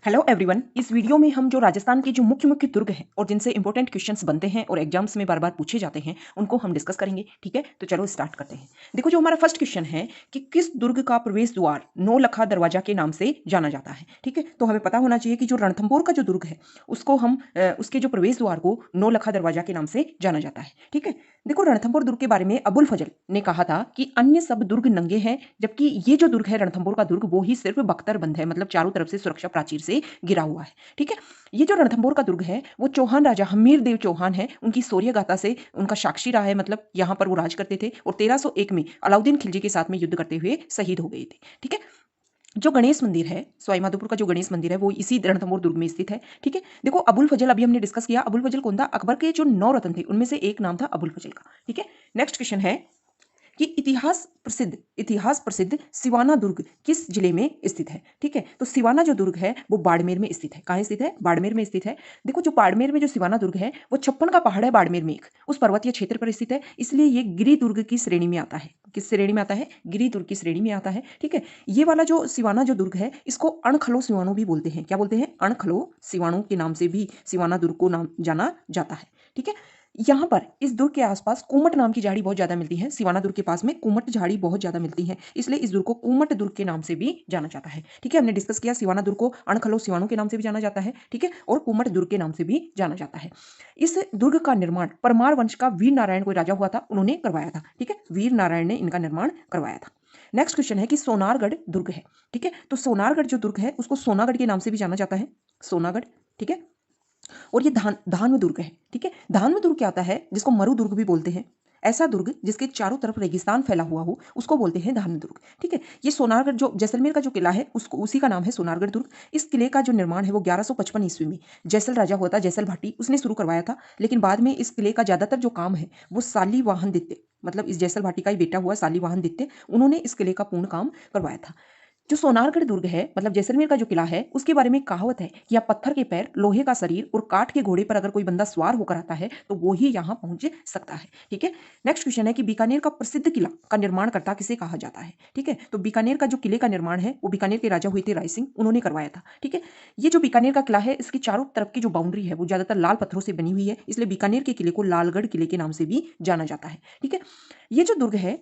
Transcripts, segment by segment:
Hello everyone. इस video में हम जो राजस्थान के जो मुख्य मुख्य दुर्ग हैं और जिनसे इंपॉर्टेंट क्वेश्चंस बनते हैं और एग्जाम्स में बार बार पूछे जाते हैं उनको हम डिस्कस करेंगे। ठीक है, तो चलो स्टार्ट करते हैं। देखो, जो हमारा फर्स्ट क्वेश्चन है कि किस दुर्ग का प्रवेश द्वार नौलखा दरवाजा के नाम से जाना जाता है। ठीक है, तो हमें पता होना चाहिए कि जो रणथंभौर का जो दुर्ग है उसको हम उसके जो प्रवेश द्वार को नौलखा दरवाजा के नाम से जाना जाता है। ठीक है, देखो, रणथंभौर दुर्ग के बारे में अबुल फजल ने कहा था कि अन्य सब दुर्ग नंगे हैं, जबकि ये जो दुर्ग है रणथंभौर का दुर्ग वो ही सिर्फ बख्तरबंद है, मतलब चारों तरफ से सुरक्षा प्राचीर से गिरा हुआ है। ठीक है, ये जो रणथंभौर का दुर्ग है वो चौहान राजा हमीर देव चौहान है, उनकी शौर्य गाथा से उनका साक्षी रहा है, मतलब यहाँ पर वो राज करते थे और 1301 में अलाउद्दीन खिलजी के साथ में युद्ध करते हुए शहीद हो गए थे। ठीक है, जो गणेश मंदिर है, सवाई माधोपुर का जो गणेश मंदिर है वो इसी रणथंभौर दुर्ग में स्थित है। ठीक है, देखो, अबुल फजल अभी हमने डिस्कस किया। अबुल फजल कौन था? अकबर के जो 9 रत्न थे उनमें से एक नाम था अबुल फजल का। ठीक है, नेक्स्ट क्वेश्चन है कि इतिहास प्रसिद्ध सिवाना दुर्ग किस जिले में स्थित है। ठीक है, तो सिवाना जो दुर्ग है वो बाड़मेर में स्थित है। कहाँ स्थित है? बाड़मेर में स्थित है। देखो, जो बाड़मेर में जो सिवाना दुर्ग है वो 56 का पहाड़ है बाड़मेर में, एक उस पर्वतीय क्षेत्र पर स्थित है, इसलिए ये गिरि दुर्ग की श्रेणी में आता है। किस श्रेणी में आता है? गिरि दुर्ग की श्रेणी में आता है। ठीक है, ये वाला जो सिवाना जो दुर्ग है इसको अणखलो सिवाणु भी बोलते हैं। क्या बोलते हैं? अणखलो सिवाणु के नाम से भी सिवाना दुर्ग को नाम जाना जाता है। ठीक है, यहाँ पर इस दुर्ग के आसपास कुमट नाम की झाड़ी बहुत ज्यादा मिलती है। सिवाना दुर्ग के पास में कुमट झाड़ी बहुत ज्यादा मिलती है, इसलिए इस दुर्ग को कुमट दुर्ग के नाम से भी जाना जाता है। ठीक है, हमने डिस्कस किया सिवाना दुर्ग को अणखलो सिवाणु के नाम से भी जाना जाता है। ठीक है, और कुमट दुर्ग के नाम से भी जाना जाता है। इस दुर्ग का निर्माण परमार वंश का वीर नारायण कोई राजा हुआ था, उन्होंने करवाया था। ठीक है, वीर नारायण ने इनका निर्माण करवाया था। नेक्स्ट क्वेश्चन है कि सोनारगढ़ दुर्ग है। ठीक है, तो सोनारगढ़ जो दुर्ग है उसको सोनागढ़ के नाम से भी जाना जाता है, सोनागढ़। ठीक है, और ये धान्व दुर्ग है। ठीक है, धान्व दुर्ग क्या होता है? जिसको मरु दुर्ग भी बोलते हैं। ऐसा दुर्ग जिसके चारों तरफ रेगिस्तान फैला हुआ हो उसको बोलते हैं धान्व दुर्ग। ठीक है, ये सोनारगढ़ जो जैसलमेर का जो किला है उसको उसी का नाम है सोनारगढ़ दुर्ग। इस किले का जो निर्माण है वो 1155 ईस्वी में जैसल राजा हुआ था, जैसल भाटी, उसने शुरू करवाया था। लेकिन बाद में इस किले का ज्यादातर जो काम है वो सालीवाहन दित्य, मतलब इस जैसल भाटी का ही बेटा हुआ सालीवाहन दित्य, उन्होंने इस किले का पूर्ण काम करवाया था। जो सोनारगढ़ दुर्ग है, मतलब जैसलमेर का जो किला है, उसके बारे में एक कहावत है कि यहाँ पत्थर के पैर, लोहे का शरीर और काठ के घोड़े पर अगर कोई बंदा सवार होकर आता है तो वो ही यहाँ पहुंच सकता है। ठीक है, नेक्स्ट क्वेश्चन है कि बीकानेर का प्रसिद्ध किला का निर्माणकर्ता किसे कहा जाता है। ठीक है, तो बीकानेर का जो किले का निर्माण है वो बीकानेर के राजा हुए थे राय सिंह, उन्होंने करवाया था। ठीक है, ये जो बीकानेर का किला है इसकी चारों तरफ की जो बाउंड्री है वो ज्यादातर लाल पत्थरों से बनी हुई है, इसलिए बीकानेर के किले को लालगढ़ किले के नाम से भी जाना जाता है। ठीक है, ये जो दुर्ग है,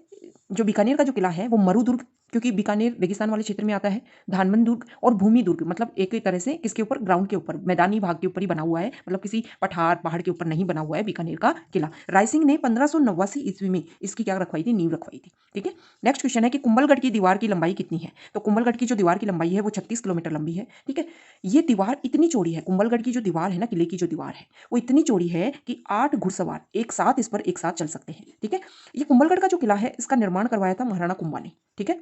जो बीकानेर का जो किला है वो मरु दुर्ग, क्योंकि बीकानेर रेगिस्तान वाले क्षेत्र में आता है, धानमन दुर्ग और भूमि दुर्ग, मतलब एक ही तरह से किसके ऊपर? ग्राउंड के ऊपर, मैदानी भाग के ऊपर ही बना हुआ है, मतलब किसी पठार पहाड़ के ऊपर नहीं बना हुआ है बीकानेर का किला। रायसिंह ने 1589 ईस्वी में इसकी क्या रखवाई थी? नींव रखवाई थी। ठीक है, नेक्स्ट क्वेश्चन है कि कुंभलगढ़ की दीवार की लंबाई कितनी है। तो कुंभलगढ़ की जो दीवार की लंबाई है वो 36 किलोमीटर लंबी है। ठीक है, ये दीवार इतनी चौड़ी है, कुंभलगढ़ की जो दीवार है ना, किले की जो दीवार है वो इतनी चौड़ी है कि 8 घुड़सवार एक साथ इस पर एक साथ चल सकते हैं। ठीक है, ये कुंभलगढ़ का जो किला है इसका निर्माण करवाया था महाराणा कुंभा ने। ठीक है,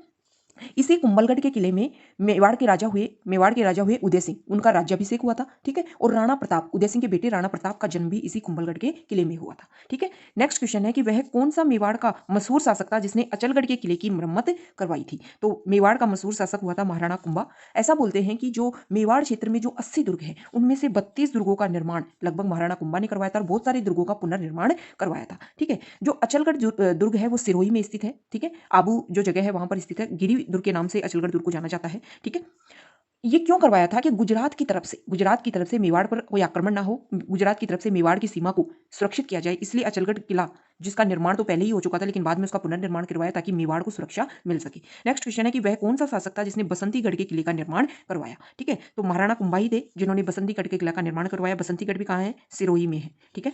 इसी कुंभलगढ़ के किले में मेवाड़ के राजा हुए उदय सिंह, उनका राज्याभिषेक हुआ था। ठीक है, और राणा प्रताप, उदय सिंह के बेटे राणा प्रताप का जन्म भी इसी कुंभलगढ़ के किले में हुआ था। ठीक है, नेक्स्ट क्वेश्चन है कि वह कौन सा मेवाड़ का मशहूर शासक था जिसने अचलगढ़ के किले की मरम्मत करवाई थी। तो मेवाड़ का मशहूर शासक हुआ था महाराणा कुंभा। ऐसा बोलते हैं कि जो मेवाड़ क्षेत्र में जो 80 दुर्ग है उनमें से 32 दुर्गों का निर्माण लगभग महाराणा कुंभा ने करवाया था और बहुत सारे दुर्गों का पुनर्निर्माण करवाया था। ठीक है, जो अचलगढ़ दुर्ग है वो सिरोही में स्थित है। ठीक है, आबू जो जगह है वहां पर स्थित है, गिरी दुर्ग के नाम से अचलगढ़ दुर्ग को जाना जाता है। ठीक है, ये क्यों करवाया था कि गुजरात की तरफ से मेवाड़ पर कोई आक्रमण ना हो, गुजरात की तरफ से मेवाड़ की सीमा को सुरक्षित किया जाए, इसलिए अचलगढ़ किला, जिसका निर्माण तो पहले ही हो चुका था लेकिन बाद में उसका पुनर्निर्माण करवाया ताकि मेवाड़ को सुरक्षा मिल सके। नेक्स्ट क्वेश्चन है कि वह कौन सा शासक था जिसने बसंतीगढ़ के किले का निर्माण करवाया। ठीक है, तो महाराणा कुंभा ही थे जिन्होंने बसंतीगढ़ के किला का निर्माण करवाया। बसंतीगढ़ भी कहाँ है? सिरोही में है। ठीक है,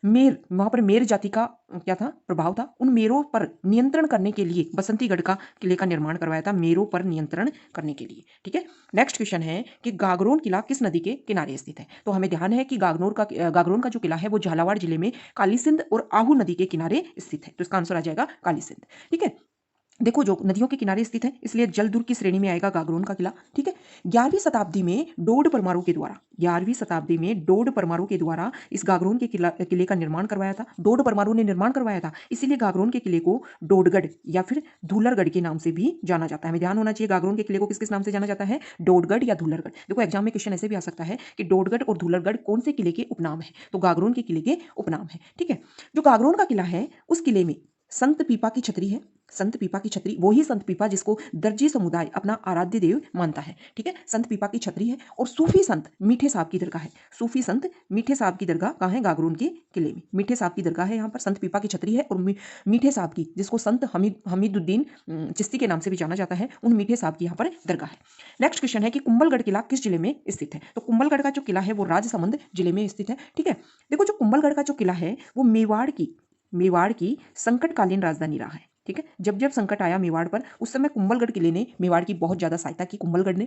मेर, वहां पर मेर जाति का क्या था? प्रभाव था। उन मेरों पर नियंत्रण करने के लिए बसंतीगढ़ का किले का निर्माण करवाया था, मेरों पर नियंत्रण करने के लिए। ठीक है, नेक्स्ट क्वेश्चन है कि गागरोन किला किस नदी के किनारे स्थित है। तो हमें ध्यान है कि गागरोन का जो किला है वो झालावाड़ जिले में काली सिंध और आहू नदी के किनारे स्थित है, तो इसका आंसर आ जाएगा काली सिंध। ठीक है, देखो, जो नदियों के किनारे स्थित है इसलिए जल दुर्ग की श्रेणी में आएगा गागरोन का किला। ठीक है, 11वीं शताब्दी में डोड परमाणु के द्वारा 11वीं शताब्दी में डोड परमाणु के द्वारा इस गागरोन के किले का निर्माण करवाया था। डोड परमाणु ने निर्माण करवाया था, इसीलिए गागरोन के किले को डोडगढ़ या फिर धूलरगढ़ के नाम से भी जाना जाता है। हमें ध्यान होना चाहिए गागरोन के किले को किस किस नाम से जाना जाता है? डोडगढ़ या धूलरगढ़। देखो, एग्जाम में क्वेश्चन ऐसे भी आ सकता है कि डोडगढ़ और धूलरगढ़ कौन से किले के उपनाम है, तो गागरोन के किले के उपनाम है। ठीक है, जो गागरोन का किला है उस किले में संत पीपा की छतरी है, संत पीपा की छतरी, वो ही संत पीपा जिसको दर्जी समुदाय अपना आराध्य देव मानता है, ठीक है। संत पीपा की छतरी है। और सूफी संत मीठे साहब की दरगाह है। सूफी संत मीठे साहब की दरगाह कहाँ है? गागरोन के किले में। मीठे साहब की दरगाह है यहाँ पर, संत पीपा की छतरी है। और मीठे साहब की, जिसको संत हमीदुद्दीन चिश्ती के नाम से भी जाना जाता है, उन मीठे साहब की यहाँ पर दरगाह है। नेक्स्ट क्वेश्चन है कि कुंभलगढ़ किला किस जिले में स्थित है? तो कुंभलगढ़ का जो किला है वो राजसमंद जिले में स्थित है, ठीक है। देखो, जो कुंभलगढ़ का जो किला है वो मेवाड़ की संकटकालीन राजधानी रहा है, ठीक है। जब जब संकट आया मेवाड़ पर, उस समय कुंभलगढ़ किले ने मेवाड़ की बहुत ज्यादा सहायता की। कुंभलगढ़ ने,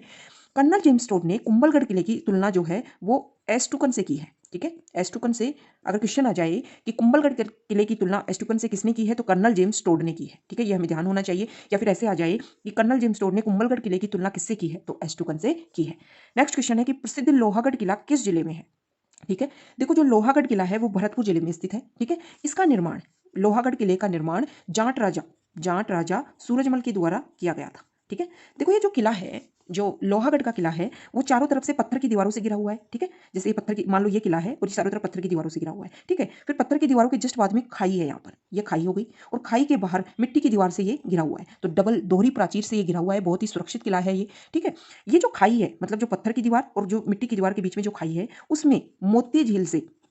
कर्नल जेम्स टोड ने कुंभलगढ़ किले की तुलना जो है वो एस्टुकन से की है, ठीक है। एस्टुकन से अगर क्वेश्चन आ जाए कि कुंभलगढ़ किले की तुलना एस्टुकन से किसने की है, तो कर्नल जेम्स टोड ने की है, ठीक है। ये हमें ध्यान होना चाहिए। या फिर ऐसे आ जाए कि कर्नल जेम्स टोड ने कुंभलगढ़ किले की तुलना किससे की है, तो एस्टुकन से की है। नेक्स्ट क्वेश्चन है कि प्रसिद्ध लोहागढ़ किला किस जिले में है, ठीक है। देखो, जो लोहागढ़ किला है वो भरतपुर जिले में स्थित है, ठीक है। इसका निर्माण, लोहागढ़ किले का निर्माण जाट राजा सूरजमल के द्वारा किया गया था, ठीक है। देखो, ये जो किला है, जो लोहागढ़ का किला है, वो चारों तरफ से पत्थर की दीवारों से घिरा हुआ है, ठीक है। जैसे ये पत्थर की, मान लो ये किला है और चारों तरफ पत्थर की दीवारों से घिरा हुआ है, ठीक है। फिर पत्थर की दीवारों के जस्ट बाद में खाई है, यहाँ पर ये खाई हो गई, और खाई के बाहर मिट्टी की दीवार से ये घिरा हुआ है। तो डबल दोहरी प्राचीर से ये घिरा हुआ है, बहुत ही सुरक्षित किला है ये, ठीक है। ये जो खाई है, मतलब जो पत्थर की दीवार और जो मिट्टी की दीवार के बीच में जो खाई है, उसमें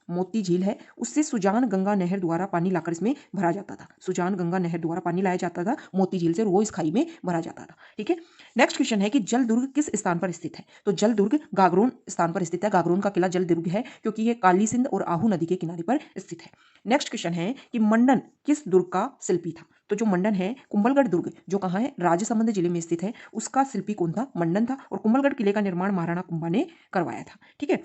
मोती झील है, उससे सुजान गंगा नहर द्वारा पानी लाकर इसमें भरा जाता था। सुजान गंगा नहर द्वारा पानी लाया जाता था मोती झील से, और वो इस खाई में भरा जाता था, ठीक है। नेक्स्ट क्वेश्चन है कि जल दुर्ग किस स्थान पर स्थित है? तो जल दुर्ग गागरोन स्थान पर स्थित है। गागरोन का किला जल दुर्ग है, क्योंकि ये काली सिंध और आहू नदी के किनारे पर स्थित है। नेक्स्ट क्वेश्चन है कि मंडन किस दुर्ग का शिल्पी था? तो जो मंडन है, कुंभलगढ़ दुर्ग जो कहाँ है, राजसमंद जिले में स्थित है, उसका शिल्पी कौन था? मंडन था। और कुंभलगढ़ किले का निर्माण महाराणा कुंभा ने करवाया था, ठीक है।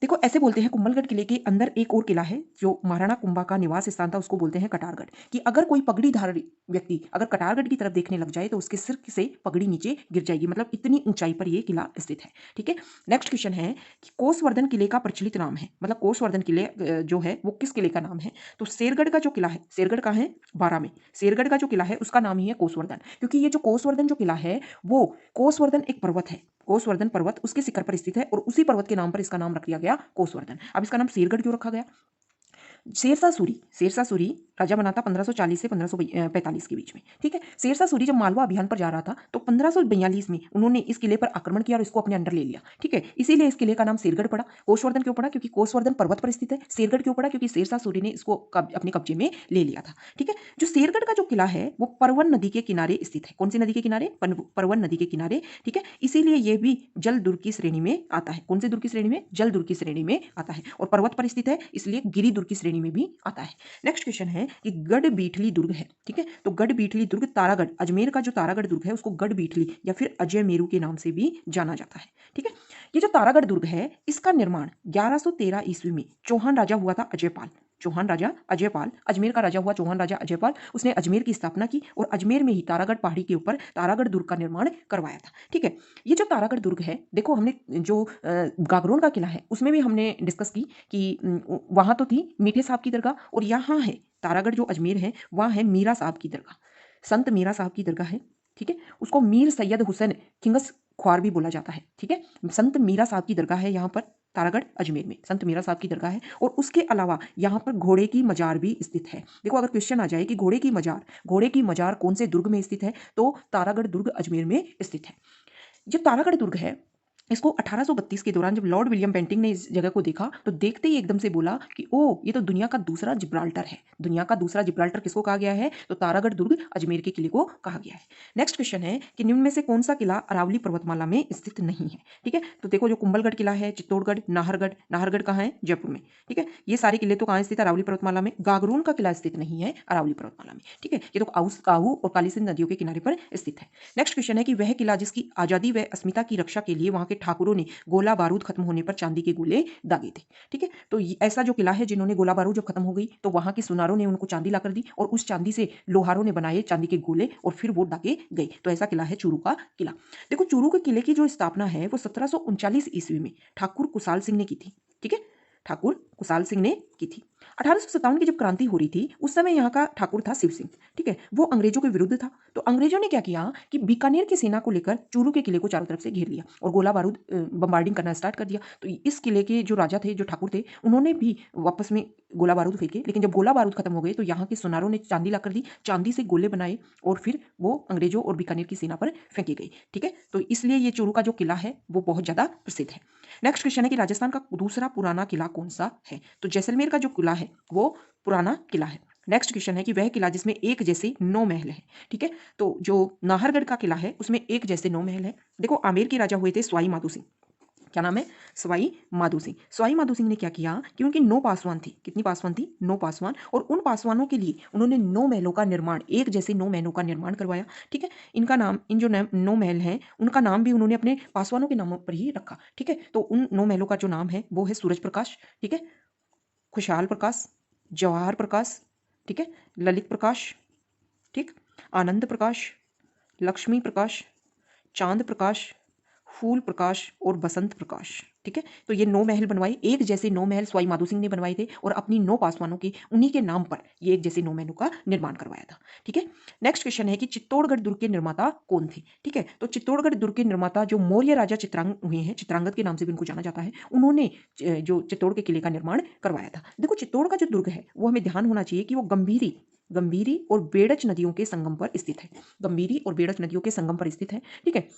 देखो, ऐसे बोलते हैं कुंभलगढ़ किले के अंदर एक और किला है जो महाराणा कुंभा का निवास स्थान था, उसको बोलते हैं कटारगढ़। कि अगर कोई पगड़ीधारी व्यक्ति अगर कटारगढ़ की तरफ देखने लग जाए तो उसके सिर से पगड़ी नीचे गिर जाएगी, मतलब इतनी ऊंचाई पर यह किला स्थित है, ठीक है। नेक्स्ट क्वेश्चन है कि कोसवर्धन किले का प्रचलित नाम है, मतलब कोसवर्धन किले जो है वो किस किले का नाम है? तो शेरगढ़ का जो किला है, शेरगढ़ का है बारां में, शेरगढ़ का जो किला है उसका नाम ही है कोसवर्धन, क्योंकि ये जो कोसवर्धन जो किला है वो, कोसवर्धन एक पर्वत है, कोसवर्धन पर्वत उसके शिखर पर स्थित है, और उसी पर्वत के नाम पर इसका नाम रख दिया गया कोसवर्धन। अब इसका नाम शेरगढ़ क्यों रखा गया? शेरशाह सूरी राजा बना था 1540 से 1545 के बीच में, ठीक है। शेरशाह सूरी जब मालवा अभियान पर जा रहा था तो 1542 में उन्होंने इस किले पर आक्रमण किया और इसको अपने अंडर ले लिया, ठीक है। इसीलिए इस किले का नाम शेरगढ़ पड़ा। कोसवर्धन क्यों पड़ा? क्योंकि कोसवर्धन पर्वत पर स्थित है। शेरगढ़ क्यों पड़ा? क्योंकि शेरशाह सूरी ने इसको अपने कब्जे में ले लिया था, ठीक है। जो शेरगढ़ का जो किला है वो परवन नदी के किनारे स्थित है। कौन सी नदी के किनारे? परवन नदी के किनारे, ठीक है। इसीलिए यह भी जल दुर्ग की श्रेणी में आता है। कौन से दुर्ग की श्रेणी में? जल दुर्ग की श्रेणी में आता है। और पर्वत पर स्थित है, इसलिए गिरी दुर्ग की श्रेणी में भी आता है। नेक्स्ट क्वेश्चन है कि गढ़ बीठली दुर्ग है, ठीक है। तो गढ़ बीठली दुर्ग तारागढ़, अजमेर का जो तारागढ़ दुर्ग है उसको गढ़ बीठली या फिर अजय मेरू के नाम से भी जाना जाता है, ठीक है। ये जो तारागढ़ दुर्ग है इसका निर्माण 1113 ईस्वी में चौहान राजा हुआ था अजयपाल। चौहान राजा अजयपाल, अजमेर का राजा हुआ चौहान राजा अजयपाल, उसने अजमेर की स्थापना की और अजमेर में ही तारागढ़ पहाड़ी के ऊपर तारागढ़ दुर्ग का निर्माण करवाया था, ठीक है। ये जो तारागढ़ दुर्ग है, देखो हमने जो गागरोन का किला है उसमें भी हमने डिस्कस की कि वहां तो थी मीठे साहब की दरगाह, और यहाँ है तारागढ़ जो अजमेर है वहाँ है मीरा साहब की दरगाह, संत मीरा साहब की दरगाह है, ठीक है। उसको मीर सैयद हुसैन खिंगस ख्वार भी बोला जाता है, ठीक है। संत मीरा साहब की दरगाह है यहाँ पर तारागढ़ अजमेर में, संत मीरा साहब की दरगाह है। और उसके अलावा यहाँ पर घोड़े की मजार भी स्थित है। देखो, अगर क्वेश्चन आ जाए कि घोड़े की मजार कौन से दुर्ग में स्थित है, तो तारागढ़ दुर्ग अजमेर में स्थित है। जो तारागढ़ दुर्ग है इसको 1832 के दौरान जब लॉर्ड विलियम बेंटिंग ने इस जगह को देखा तो देखते ही एकदम से बोला कि ओ, ये तो दुनिया का दूसरा जिब्राल्टर है। दुनिया का दूसरा जिब्राल्टर किसको कहा गया है? तो तारागढ़ दुर्ग अजमेर के किले को कहा गया है। नेक्स्ट क्वेश्चन है कि निम्न में से कौन सा किला अरावली पर्वतमाला में स्थित नहीं है, ठीक है। तो देखो, जो कुंभलगढ़ किला है, चित्तौड़गढ़, नाहरगढ़ कहाँ है? जयपुर में, ठीक है। ये सारे किले तो कहाँ स्थित है? अरावली पर्वतमाला में। गागरोन का किला स्थित नहीं है अरावली पर्वतमाला में, ठीक है। ये तो काहू और काली सिंध नदियों के किनारे पर स्थित है। नेक्स्ट क्वेश्चन है कि वह किला जिसकी आजादी व अस्मिता की रक्षा के लिए वहां के ठाकुरों ने गोला बारूद खत्म होने पर चांदी के गोले दागे थे, ठीक है। तो ऐसा जो किला है, जिन्होंने गोला बारूद जब खत्म हो गई तो वहां के सुनारों ने उनको चांदी लाकर दी और उस चांदी से लोहारों ने बनाए चांदी के गोले और फिर वो दागे गए। तो ऐसा किला है चूरू का किला। देखो, चूरू के किले की जो स्थापना है वो 1739 ईस्वी में ठाकुर कुशाल सिंह ने की थी, ठीक है। ठाकुर कुशाल सिंह ने की थी। 1857 की जब क्रांति हो रही थी उस समय यहाँ का ठाकुर था शिव सिंह, ठीक है, वो अंग्रेजों के विरुद्ध था। तो अंग्रेजों ने क्या किया कि बीकानेर की सेना को लेकर चूरू के किले को चारों तरफ से घेर लिया और गोला बारूद बम्बार्डिंग करना स्टार्ट कर दिया। तो इस किले के जो राजा थे, जो ठाकुर थे, उन्होंने भी वापस में गोला बारूद फेंके, लेकिन जब गोला बारूद खत्म हो गए तो यहाँ के सुनारों ने चांदी ला कर दी, चांदी से गोले बनाए और फिर वो अंग्रेजों और बीकानेर की सेना पर फेंकी गई, ठीक है। तो इसलिए ये चूरू का जो किला है वो बहुत ज्यादा प्रसिद्ध है। नेक्स्ट क्वेश्चन है कि राजस्थान का दूसरा पुराना किला कौन सा है? तो जैसलमेर का जो किला है वो पुराना किला है। नेक्स्ट क्वेश्चन है कि वह किला जिसमें एक जैसे 9 महल है, ठीक है। तो जो नाहरगढ़ का किला है उसमें एक जैसे 9 महल है। देखो आमेर के राजा हुए थे सवाई माधो सिंह, क्या नाम है? सवाई माधो सिंह। सवाई माधो सिंह ने क्या किया कि उनकी 9 पासवान थी। कितनी पासवान थी? 9 पासवान। और उन पासवानों के लिए उन्होंने 9 महलों का निर्माण, एक जैसे 9 महलों का निर्माण करवाया, ठीक है। इनका नाम, इन जो 9 महल हैं उनका नाम भी उन्होंने अपने पासवानों के नामों पर ही रखा, ठीक है। तो उन 9 महलों का जो नाम है वो है सूरज प्रकाश, ठीक है, खुशहाल प्रकाश, जवाहर प्रकाश, ठीक है, ललित प्रकाश, ठीक, आनंद प्रकाश, लक्ष्मी प्रकाश, चांद प्रकाश, फूल प्रकाश और बसंत प्रकाश, ठीक है। तो ये 9 महल बनवाए, एक जैसे 9 महल सवाई माधो सिंह ने बनवाए थे और अपनी 9 पासवानों की उन्हीं के नाम पर ये एक जैसे 9 महलों का निर्माण करवाया था, ठीक है। नेक्स्ट क्वेश्चन है कि चित्तौड़गढ़ दुर्ग के निर्माता कौन थे? ठीक है, तो चित्तौड़गढ़ दुर्ग के निर्माता जो मौर्य राजा चित्रांग हुए हैं, चित्रांगद के नाम से भी इनको जाना जाता है, उन्होंने जो चित्तौड़ के किले का निर्माण करवाया था। देखो चित्तौड़ का जो दुर्ग है वो हमें ध्यान होना चाहिए कि वो गंभीरी और बेड़च नदियों के संगम पर स्थित है। गंभीरी और बेड़च नदियों के संगम पर स्थित है, ठीक है।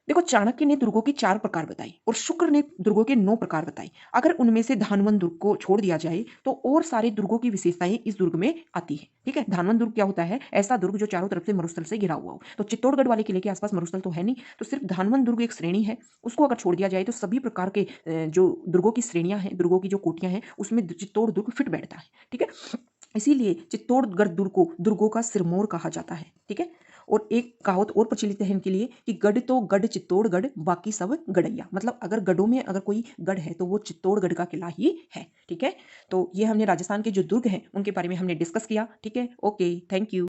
देखो चाणक्य ने दुर्गों की 4 प्रकार बताई और शुक्र ने दुर्गों के 9 प्रकार बताई। अगर उनमें से धानवंत दुर्ग को छोड़ दिया जाए तो और सारे दुर्गों की विशेषताएं इस दुर्ग में आती है, ठीक है। धानवंत दुर्ग क्या होता है? ऐसा दुर्ग जो चारों तरफ से मरुस्थल से घिरा हुआ हो। तो चित्तौड़गढ़ वाले किले के आसपास मरुस्थल तो है नहीं, तो सिर्फ धानवंत दुर्ग एक श्रेणी है। उसको अगर छोड़ दिया जाए तो सभी प्रकार के जो दुर्गों की श्रेणियां हैं, दुर्गों की जो कोटियां हैं, उसमें चित्तौड़ दुर्ग फिट बैठता है, ठीक है। इसीलिए चित्तौड़गढ़ दुर्ग को दुर्गों का सिरमौर कहा जाता है, ठीक है। और एक कहावत और प्रचलित है इनके लिए कि गढ़ तो गढ़ चित्तौड़गढ़, बाकी सब गढ़ैया। मतलब अगर गढ़ों में अगर कोई गढ़ है तो वो चित्तौड़गढ़ का किला ही है, ठीक है। तो ये हमने राजस्थान के जो दुर्ग हैं उनके बारे में हमने डिस्कस किया, ठीक है। Okay, thank you.